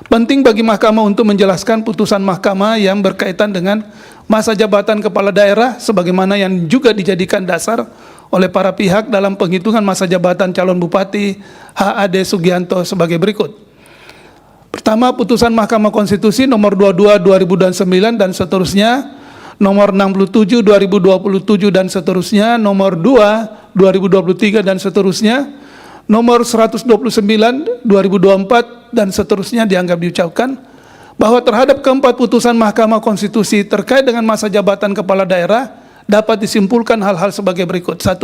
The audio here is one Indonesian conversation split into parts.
Penting bagi mahkamah untuk menjelaskan putusan mahkamah yang berkaitan dengan masa jabatan kepala daerah sebagaimana yang juga dijadikan dasar oleh para pihak dalam penghitungan masa jabatan calon bupati H.A.D. Sugianto sebagai berikut. Pertama, putusan Mahkamah Konstitusi nomor 22 2009 dan seterusnya, nomor 67 2027 dan seterusnya, nomor 2 2023 dan seterusnya, nomor 129 2024 dan seterusnya dianggap diucapkan bahwa terhadap keempat putusan Mahkamah Konstitusi terkait dengan masa jabatan kepala daerah dapat disimpulkan hal-hal sebagai berikut. 1.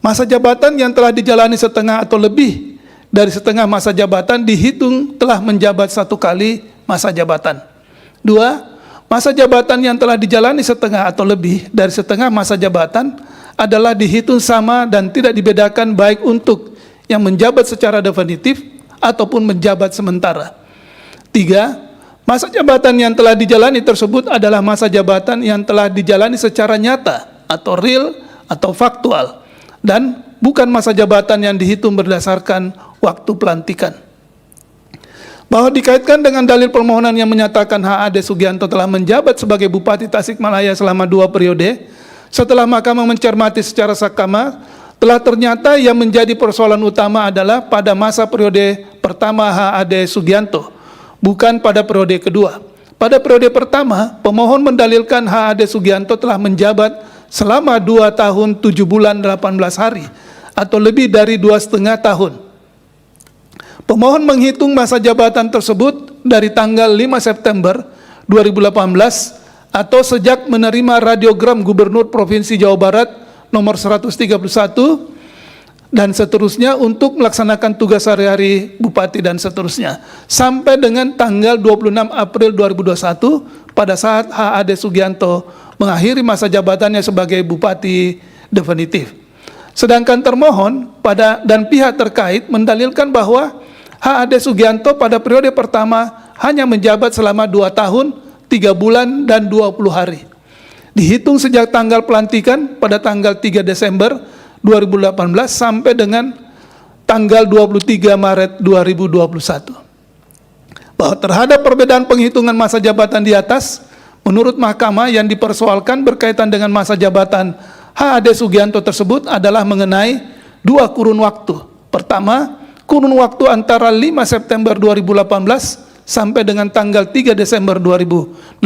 Masa jabatan yang telah dijalani setengah atau lebih dari setengah masa jabatan dihitung telah menjabat 1 kali masa jabatan. 2. Masa jabatan yang telah dijalani setengah atau lebih dari setengah masa jabatan adalah dihitung sama dan tidak dibedakan baik untuk yang menjabat secara definitif ataupun menjabat sementara. 3. Masa jabatan yang telah dijalani tersebut adalah masa jabatan yang telah dijalani secara nyata atau real atau faktual dan bukan masa jabatan yang dihitung berdasarkan waktu pelantikan. Bahwa dikaitkan dengan dalil permohonan yang menyatakan H.A.D. Sugianto telah menjabat sebagai Bupati Tasikmalaya selama 2 periode, setelah mahkamah mencermati secara saksama, telah ternyata yang menjadi persoalan utama adalah pada masa periode pertama H.A.D. Sugianto, bukan pada periode kedua. Pada periode pertama, pemohon mendalilkan H.A.D. Sugianto telah menjabat selama 2 tahun 7 bulan 18 hari, atau lebih dari 2,5 tahun. Pemohon menghitung masa jabatan tersebut dari tanggal 5 September 2018 atau sejak menerima radiogram Gubernur Provinsi Jawa Barat nomor 131 dan seterusnya untuk melaksanakan tugas sehari-hari Bupati dan seterusnya sampai dengan tanggal 26 April 2021 pada saat H.A.D. Sugianto mengakhiri masa jabatannya sebagai Bupati definitif. Sedangkan termohon dan pihak terkait mendalilkan bahwa H.A.D. Sugianto pada periode pertama hanya menjabat selama 2 tahun, 3 bulan, dan 20 hari. Dihitung sejak tanggal pelantikan pada tanggal 3 Desember 2018 sampai dengan tanggal 23 Maret 2021. Bahwa terhadap perbedaan penghitungan masa jabatan di atas, menurut mahkamah yang dipersoalkan berkaitan dengan masa jabatan H.A.D. Sugianto tersebut adalah mengenai 2 kurun waktu. Pertama, kurun waktu antara 5 September 2018 sampai dengan tanggal 3 Desember 2018.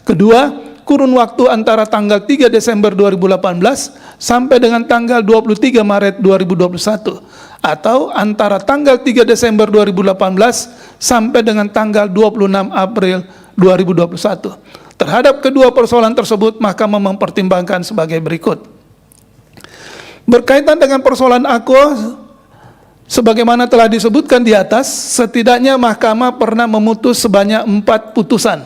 Kedua, kurun waktu antara tanggal 3 Desember 2018 sampai dengan tanggal 23 Maret 2021 atau antara tanggal 3 Desember 2018 sampai dengan tanggal 26 April 2021. Terhadap kedua persoalan tersebut, mahkamah mempertimbangkan sebagai berikut. Berkaitan dengan persoalan akuo, sebagaimana telah disebutkan di atas, setidaknya mahkamah pernah memutus sebanyak 4 putusan.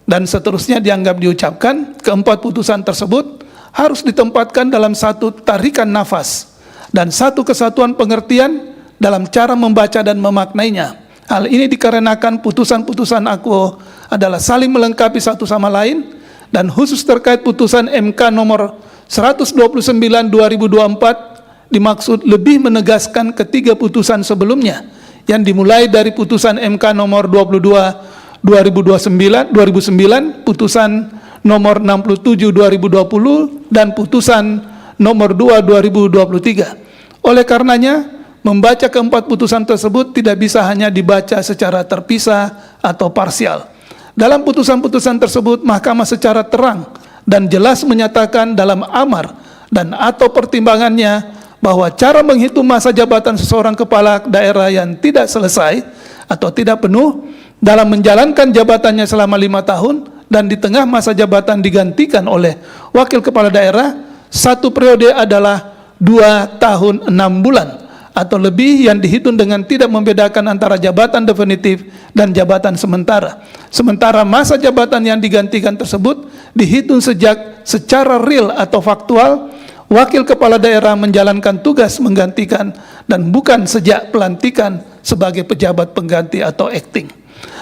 Dan seterusnya dianggap diucapkan, keempat putusan tersebut harus ditempatkan dalam satu tarikan nafas dan satu kesatuan pengertian dalam cara membaca dan memaknainya. Hal ini dikarenakan putusan-putusan akuo adalah saling melengkapi satu sama lain dan khusus terkait putusan MK nomor 129/2024 dimaksud lebih menegaskan ketiga putusan sebelumnya yang dimulai dari putusan MK nomor 22/2009, putusan nomor 67/2020 dan putusan nomor 2/2023. Oleh karenanya, membaca keempat putusan tersebut tidak bisa hanya dibaca secara terpisah atau parsial. Dalam putusan-putusan tersebut, mahkamah secara terang dan jelas menyatakan dalam amar dan atau pertimbangannya bahwa cara menghitung masa jabatan seseorang kepala daerah yang tidak selesai atau tidak penuh dalam menjalankan jabatannya selama 5 tahun dan di tengah masa jabatan digantikan oleh wakil kepala daerah, 1 periode adalah 2 tahun 6 bulan atau lebih yang dihitung dengan tidak membedakan antara jabatan definitif dan jabatan sementara. Sementara masa jabatan yang digantikan tersebut dihitung sejak secara real atau faktual wakil kepala daerah menjalankan tugas menggantikan dan bukan sejak pelantikan sebagai pejabat pengganti atau acting.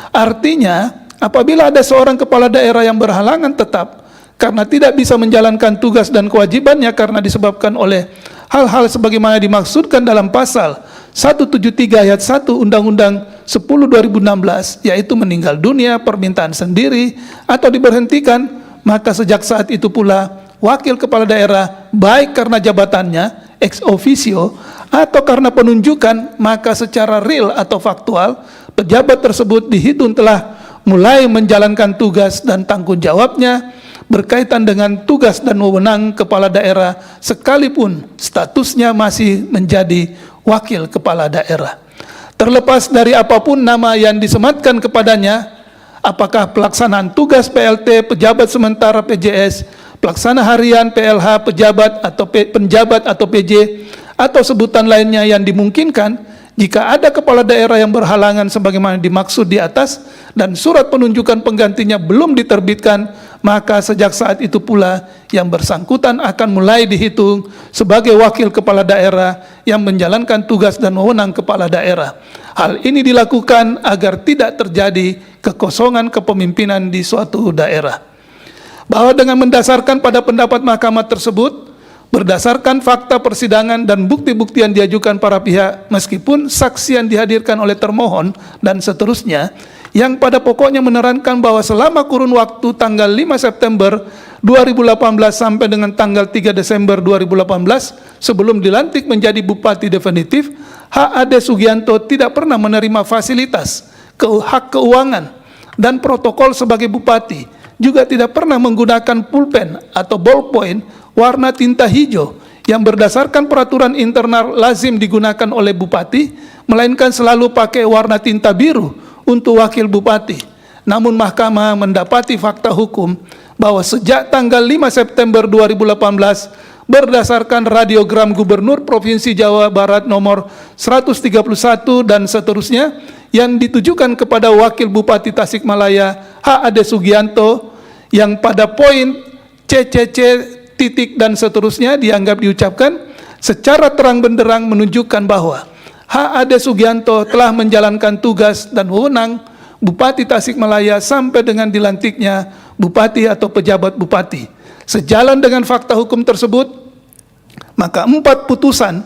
Artinya, apabila ada seorang kepala daerah yang berhalangan tetap karena tidak bisa menjalankan tugas dan kewajibannya karena disebabkan oleh hal-hal sebagaimana dimaksudkan dalam pasal 173 ayat 1 Undang-Undang 10 2016, yaitu meninggal dunia, permintaan sendiri, atau diberhentikan, maka sejak saat itu pula wakil kepala daerah, baik karena jabatannya ex officio atau karena penunjukan, maka secara real atau faktual pejabat tersebut dihitung telah mulai menjalankan tugas dan tanggung jawabnya berkaitan dengan tugas dan wewenang kepala daerah sekalipun statusnya masih menjadi wakil kepala daerah. Terlepas dari apapun nama yang disematkan kepadanya, apakah pelaksanaan tugas PLT pejabat sementara PJS, pelaksana harian PLH pejabat atau penjabat atau PJ, atau sebutan lainnya yang dimungkinkan, jika ada kepala daerah yang berhalangan sebagaimana dimaksud di atas dan surat penunjukan penggantinya belum diterbitkan, maka sejak saat itu pula yang bersangkutan akan mulai dihitung sebagai wakil kepala daerah yang menjalankan tugas dan wewenang kepala daerah. Hal ini dilakukan agar tidak terjadi kekosongan kepemimpinan di suatu daerah. Bahwa dengan mendasarkan pada pendapat mahkamah tersebut, berdasarkan fakta persidangan dan bukti-bukti yang diajukan para pihak, meskipun saksi yang dihadirkan oleh termohon dan seterusnya, yang pada pokoknya menerangkan bahwa selama kurun waktu tanggal 5 September 2018 sampai dengan tanggal 3 Desember 2018, sebelum dilantik menjadi bupati definitif, H.A.D. Sugianto tidak pernah menerima fasilitas, hak keuangan, dan protokol sebagai bupati, juga tidak pernah menggunakan pulpen atau ballpoint warna tinta hijau yang berdasarkan peraturan internal lazim digunakan oleh bupati, melainkan selalu pakai warna tinta biru untuk wakil bupati. Namun mahkamah mendapati fakta hukum bahwa sejak tanggal 5 September 2018 berdasarkan radiogram Gubernur Provinsi Jawa Barat nomor 131 dan seterusnya yang ditujukan kepada wakil Bupati Tasikmalaya H.A.D. Sugianto, yang pada poin CCC titik dan seterusnya dianggap diucapkan secara terang benderang menunjukkan bahwa H.A.D. Sugianto telah menjalankan tugas dan wewenang Bupati Tasikmalaya sampai dengan dilantiknya bupati atau pejabat bupati. Sejalan dengan fakta hukum tersebut, maka empat putusan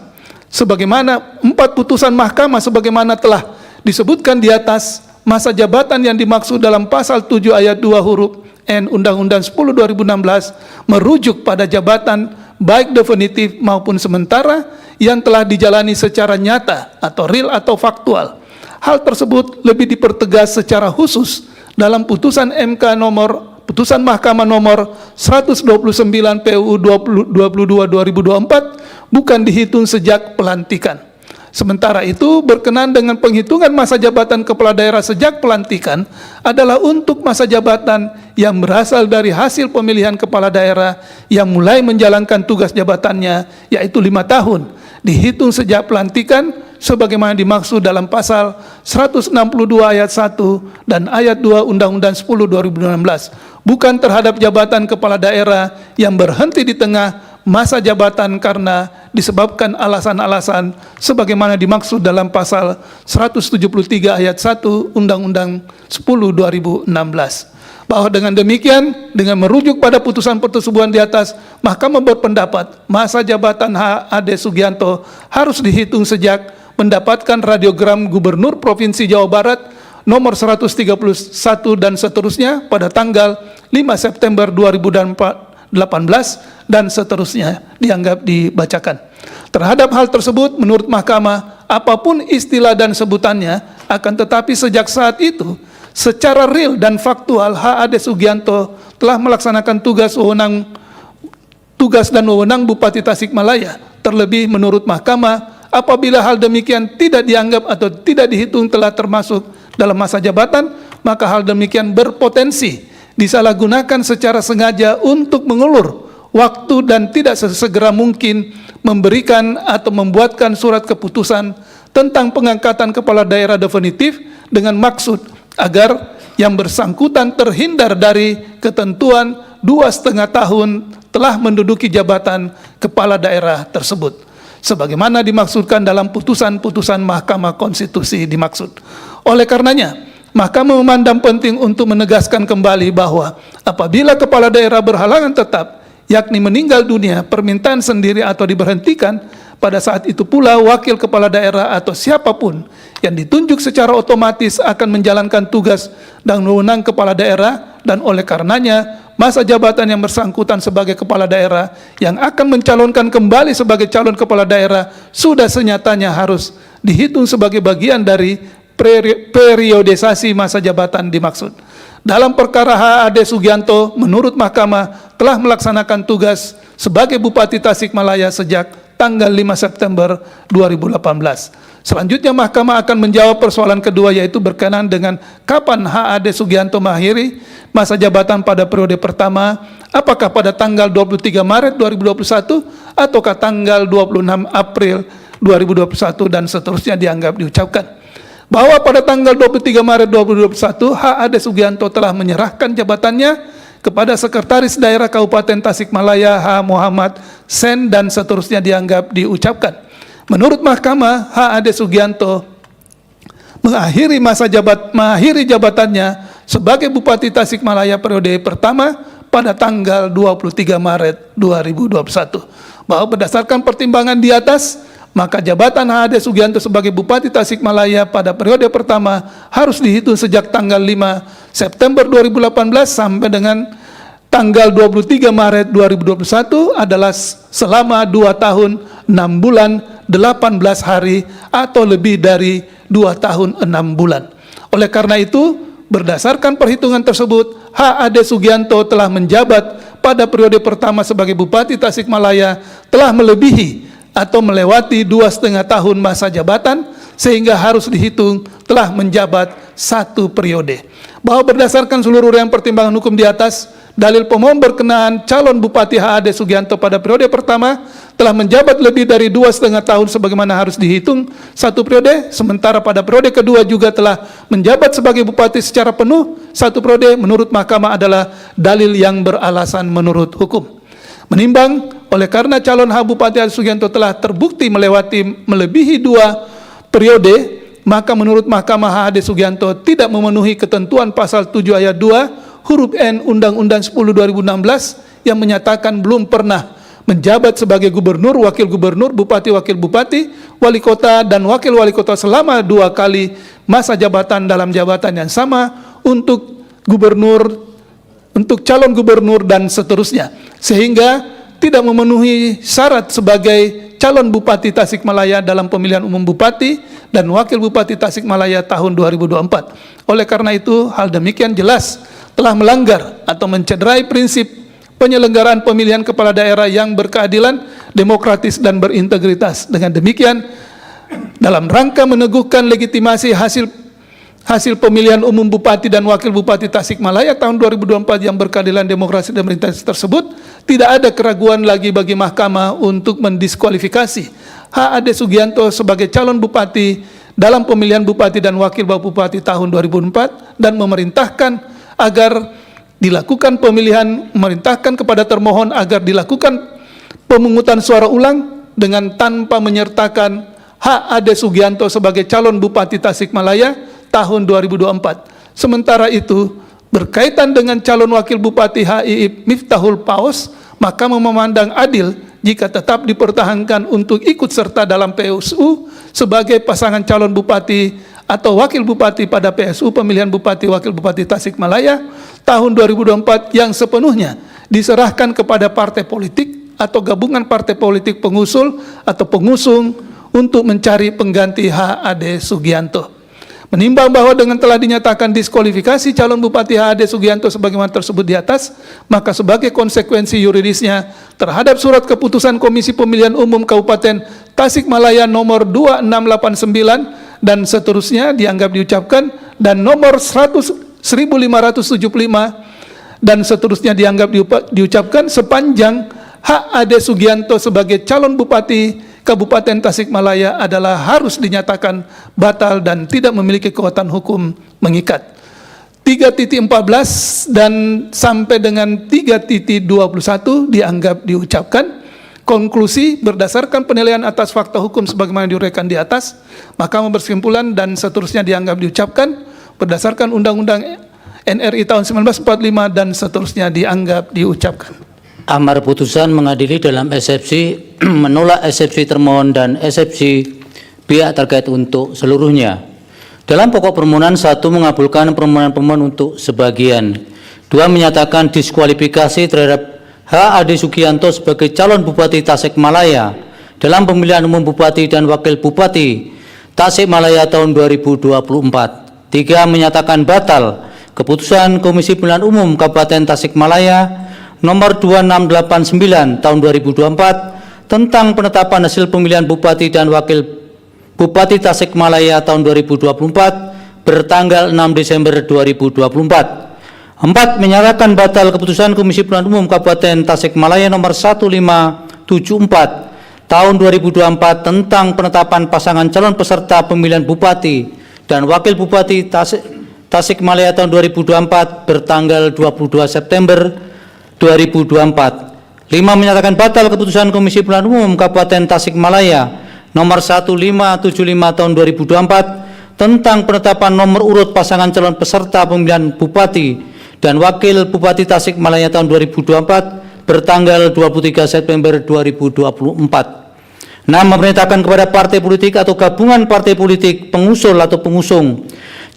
mahkamah sebagaimana telah disebutkan di atas, masa jabatan yang dimaksud dalam pasal 7 ayat 2 huruf N Undang-Undang 10 2016 merujuk pada jabatan baik definitif maupun sementara yang telah dijalani secara nyata atau real atau faktual. Hal tersebut lebih dipertegas secara khusus dalam putusan Mahkamah nomor 129 PUU 22 2024, bukan dihitung sejak pelantikan. Sementara itu, berkenaan dengan penghitungan masa jabatan kepala daerah sejak pelantikan adalah untuk masa jabatan yang berasal dari hasil pemilihan kepala daerah yang mulai menjalankan tugas jabatannya, yaitu 5 tahun, dihitung sejak pelantikan sebagaimana dimaksud dalam pasal 162 ayat 1 dan ayat 2 Undang-Undang 10 2016, bukan terhadap jabatan kepala daerah yang berhenti di tengah masa jabatan karena disebabkan alasan-alasan sebagaimana dimaksud dalam pasal 173 ayat 1 Undang-Undang 10 2016. Bahwa dengan demikian, dengan merujuk pada putusan pertersebut di atas, mahkamah berpendapat masa jabatan H.A.D. Sugianto harus dihitung sejak mendapatkan radiogram Gubernur Provinsi Jawa Barat nomor 131 dan seterusnya pada tanggal 5 September 2018 dan seterusnya dianggap dibacakan. Terhadap hal tersebut, menurut mahkamah, apapun istilah dan sebutannya, akan tetapi sejak saat itu, secara real dan faktual, H.A.D. Sugianto telah melaksanakan tugas dan wewenang Bupati Tasikmalaya. Terlebih menurut mahkamah, apabila hal demikian tidak dianggap atau tidak dihitung telah termasuk dalam masa jabatan, maka hal demikian berpotensi disalahgunakan secara sengaja untuk mengulur waktu dan tidak sesegera mungkin memberikan atau membuatkan surat keputusan tentang pengangkatan kepala daerah definitif dengan maksud agar yang bersangkutan terhindar dari ketentuan 2,5 tahun telah menduduki jabatan kepala daerah tersebut, sebagaimana dimaksudkan dalam putusan-putusan Mahkamah Konstitusi dimaksud. Oleh karenanya, mahkamah memandang penting untuk menegaskan kembali bahwa apabila kepala daerah berhalangan tetap, yakni meninggal dunia, permintaan sendiri atau diberhentikan, pada saat itu pula wakil kepala daerah atau siapapun yang ditunjuk secara otomatis akan menjalankan tugas dan wewenang kepala daerah, dan oleh karenanya masa jabatan yang bersangkutan sebagai kepala daerah yang akan mencalonkan kembali sebagai calon kepala daerah sudah senyatanya harus dihitung sebagai bagian dari periodisasi masa jabatan dimaksud. Dalam perkara HAD Sugianto, menurut Mahkamah telah melaksanakan tugas sebagai Bupati Tasikmalaya sejak tanggal 5 September 2018. Selanjutnya Mahkamah akan menjawab persoalan kedua, yaitu berkenaan dengan kapan HAD Sugianto mengakhiri masa jabatan pada periode pertama, apakah pada tanggal 23 Maret 2021 ataukah tanggal 26 April 2021 dan seterusnya dianggap diucapkan. Bahwa pada tanggal 23 Maret 2021 HAD Sugianto telah menyerahkan jabatannya kepada Sekretaris Daerah Kabupaten Tasikmalaya H. Muhammad Sen dan seterusnya dianggap diucapkan. Menurut Mahkamah, HAD Sugianto mengakhiri jabatannya sebagai Bupati Tasikmalaya periode pertama pada tanggal 23 Maret 2021. Bahwa berdasarkan pertimbangan di atas, maka jabatan HAD Sugianto sebagai Bupati Tasikmalaya pada periode pertama harus dihitung sejak tanggal 5 September 2018 sampai dengan tanggal 23 Maret 2021 adalah selama 2 tahun, 6 bulan, 18 hari atau lebih dari 2 tahun, 6 bulan. Oleh karena itu, berdasarkan perhitungan tersebut, HAD Sugianto telah menjabat pada periode pertama sebagai Bupati Tasikmalaya telah melebihi atau melewati 2,5 tahun masa jabatan, sehingga harus dihitung telah menjabat 1 periode. Bahwa berdasarkan seluruh rangkaian pertimbangan hukum di atas, dalil pemohon berkenaan calon Bupati HAD Sugianto pada periode pertama telah menjabat lebih dari 2,5 tahun sebagaimana harus dihitung 1 periode, sementara pada periode kedua juga telah menjabat sebagai Bupati secara penuh 1 periode, menurut Mahkamah adalah dalil yang beralasan menurut hukum. Menimbang oleh karena calon Bupati HAD Sugianto telah terbukti melebihi 2 periode, maka menurut Mahkamah HAD Sugianto tidak memenuhi ketentuan pasal 7 ayat 2 huruf N Undang-Undang 10 2016 yang menyatakan belum pernah menjabat sebagai gubernur, wakil gubernur, bupati, wakil bupati, wali kota, dan wakil wali kota selama 2 kali masa jabatan dalam jabatan yang sama untuk gubernur, untuk calon gubernur dan seterusnya, sehingga tidak memenuhi syarat sebagai calon Bupati Tasikmalaya dalam pemilihan umum Bupati dan Wakil Bupati Tasikmalaya tahun 2024. Oleh karena itu, hal demikian jelas telah melanggar atau mencederai prinsip penyelenggaraan pemilihan kepala daerah yang berkeadilan, demokratis, dan berintegritas. Dengan demikian, dalam rangka meneguhkan legitimasi hasil pemilihan umum Bupati dan Wakil Bupati Tasikmalaya tahun 2024 yang berkeadilan, demokrasi, dan berintegritas tersebut, tidak ada keraguan lagi bagi Mahkamah untuk mendiskualifikasi HAD Sugianto sebagai calon Bupati dalam pemilihan Bupati dan Wakil Bupati tahun 2004 dan memerintahkan agar dilakukan pemilihan, memerintahkan kepada termohon agar dilakukan pemungutan suara ulang dengan tanpa menyertakan HAD Sugianto sebagai calon Bupati Tasikmalaya tahun 2024. Sementara itu, berkaitan dengan calon wakil bupati HII Miftahul Paus, Mahkamah memandang adil jika tetap dipertahankan untuk ikut serta dalam PSU sebagai pasangan calon bupati atau wakil bupati pada PSU pemilihan bupati wakil bupati Tasikmalaya tahun 2024 yang sepenuhnya diserahkan kepada partai politik atau gabungan partai politik pengusul atau pengusung untuk mencari pengganti HAD Sugianto. Menimbang bahwa dengan telah dinyatakan diskualifikasi calon Bupati HAD Sugianto sebagaimana tersebut di atas, maka sebagai konsekuensi yuridisnya terhadap surat keputusan Komisi Pemilihan Umum Kabupaten Tasikmalaya nomor 2689 dan seterusnya dianggap diucapkan, dan nomor 1575 dan seterusnya dianggap diucapkan sepanjang HAD Sugianto sebagai calon Bupati Kabupaten Tasikmalaya adalah harus dinyatakan batal dan tidak memiliki kekuatan hukum mengikat. 3.14 dan sampai dengan 3.21 dianggap diucapkan. Konklusi berdasarkan penilaian atas fakta hukum sebagaimana diuraikan di atas, Mahkamah berkesimpulan dan seterusnya dianggap diucapkan berdasarkan Undang-Undang NRI tahun 1945 dan seterusnya dianggap diucapkan. Amar putusan mengadili dalam eksepsi menolak eksepsi termohon dan eksepsi pihak terkait untuk seluruhnya. Dalam pokok permohonan, 1. Mengabulkan permohonan pemohon untuk sebagian. 2. Menyatakan diskualifikasi terhadap H. Adi Sugianto sebagai calon Bupati Tasikmalaya dalam pemilihan umum Bupati dan Wakil Bupati Tasikmalaya tahun 2024. 3. Menyatakan batal keputusan Komisi Pemilihan Umum Kabupaten Tasikmalaya nomor 2689 tahun 2024 tentang penetapan hasil pemilihan Bupati dan Wakil Bupati Tasikmalaya tahun 2024 bertanggal 6 Desember 2024. 4. Menyatakan batal keputusan Komisi Pemilihan Umum Kabupaten Tasikmalaya nomor 1574 tahun 2024 tentang penetapan pasangan calon peserta pemilihan Bupati dan Wakil Bupati Tasikmalaya tahun 2024 bertanggal 22 September 2024. 5. Menyatakan batal keputusan Komisi Pemilihan Umum Kabupaten Tasikmalaya nomor 1575 tahun 2024 tentang penetapan nomor urut pasangan calon peserta pemilihan Bupati dan Wakil Bupati Tasikmalaya tahun 2024 bertanggal 23 September 2024. 6. Memerintahkan kepada partai politik atau gabungan partai politik pengusul atau pengusung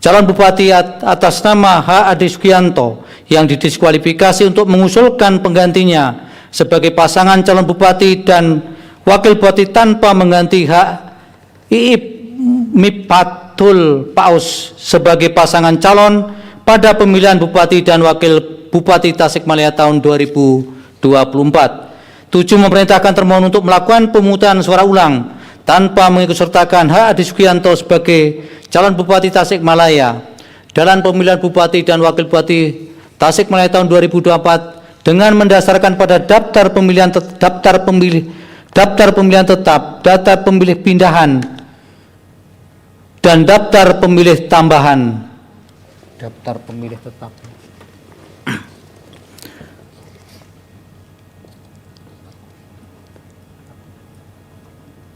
calon Bupati atas nama H. Adi Sugianto yang didiskualifikasi untuk mengusulkan penggantinya sebagai pasangan calon Bupati dan Wakil Bupati tanpa mengganti hak Iip Mipatul Paus sebagai pasangan calon pada pemilihan Bupati dan Wakil Bupati Tasikmalaya tahun 2024. 7. Memerintahkan termohon untuk melakukan pemungutan suara ulang tanpa mengikutsertakan H. Adi Sugianto sebagai calon Bupati Tasikmalaya dalam pemilihan Bupati dan Wakil Bupati Tasikmalaya tahun 2024 dengan mendasarkan pada daftar pemilihan tetap, daftar pemilih pindahan, dan daftar pemilih tambahan. Daftar pemilih tetap.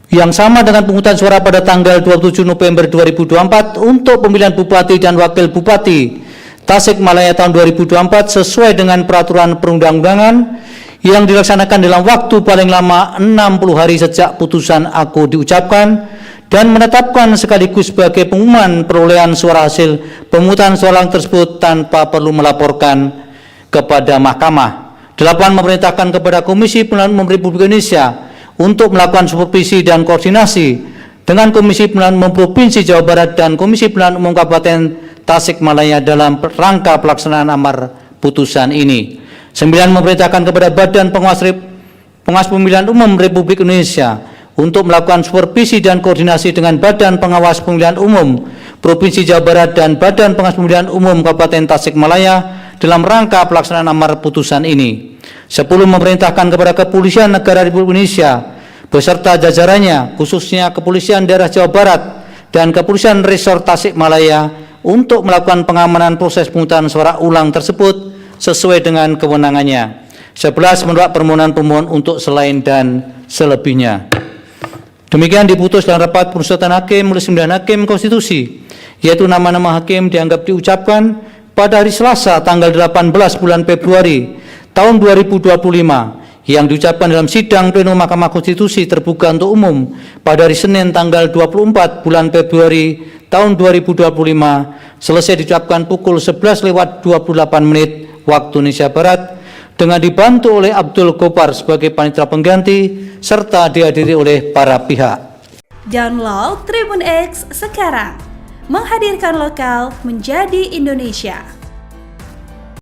Yang sama dengan pemungutan suara pada tanggal 27 November 2024 untuk pemilihan Bupati dan Wakil Bupati Tasikmalaya tahun 2024 sesuai dengan peraturan perundang-undangan yang dilaksanakan dalam waktu paling lama 60 hari sejak putusan aku diucapkan dan menetapkan sekaligus sebagai pengumuman perolehan suara hasil pemungutan suara tersebut tanpa perlu melaporkan kepada Mahkamah. 8. Memerintahkan kepada Komisi Pemilihan Umum Republik Indonesia untuk melakukan supervisi dan koordinasi dengan Komisi Pemilihan Umum Provinsi Jawa Barat dan Komisi Pemilihan Umum Kabupaten Tasikmalaya dalam rangka pelaksanaan amar putusan ini. 9. Memerintahkan kepada Badan Pengawas Pemilihan Umum Republik Indonesia untuk melakukan supervisi dan koordinasi dengan Badan Pengawas Pemilihan Umum Provinsi Jawa Barat dan Badan Pengawas Pemilihan Umum Kabupaten Tasikmalaya dalam rangka pelaksanaan amar putusan ini. 10. Memerintahkan kepada Kepolisian Negara Republik Indonesia beserta jajarannya, khususnya Kepolisian Daerah Jawa Barat dan Kepolisian Resort Tasikmalaya untuk melakukan pengamanan proses pemungutan suara ulang tersebut sesuai dengan kewenangannya. 11. Menolak permohonan pemohon untuk selain dan selebihnya. Demikian diputus dalam rapat permusyawaratan hakim oleh 9 hakim konstitusi, yaitu nama-nama hakim dianggap diucapkan pada hari Selasa tanggal 18 bulan Februari tahun 2025 yang diucapkan dalam sidang pleno Mahkamah Konstitusi terbuka untuk umum pada hari Senin tanggal 24 bulan Februari tahun 2025 selesai diucapkan pukul 11:28 waktu Indonesia Barat dengan dibantu oleh Abdul Gopar sebagai panitia pengganti serta dihadiri oleh para pihak. Download Tribun X sekarang, menghadirkan lokal menjadi Indonesia.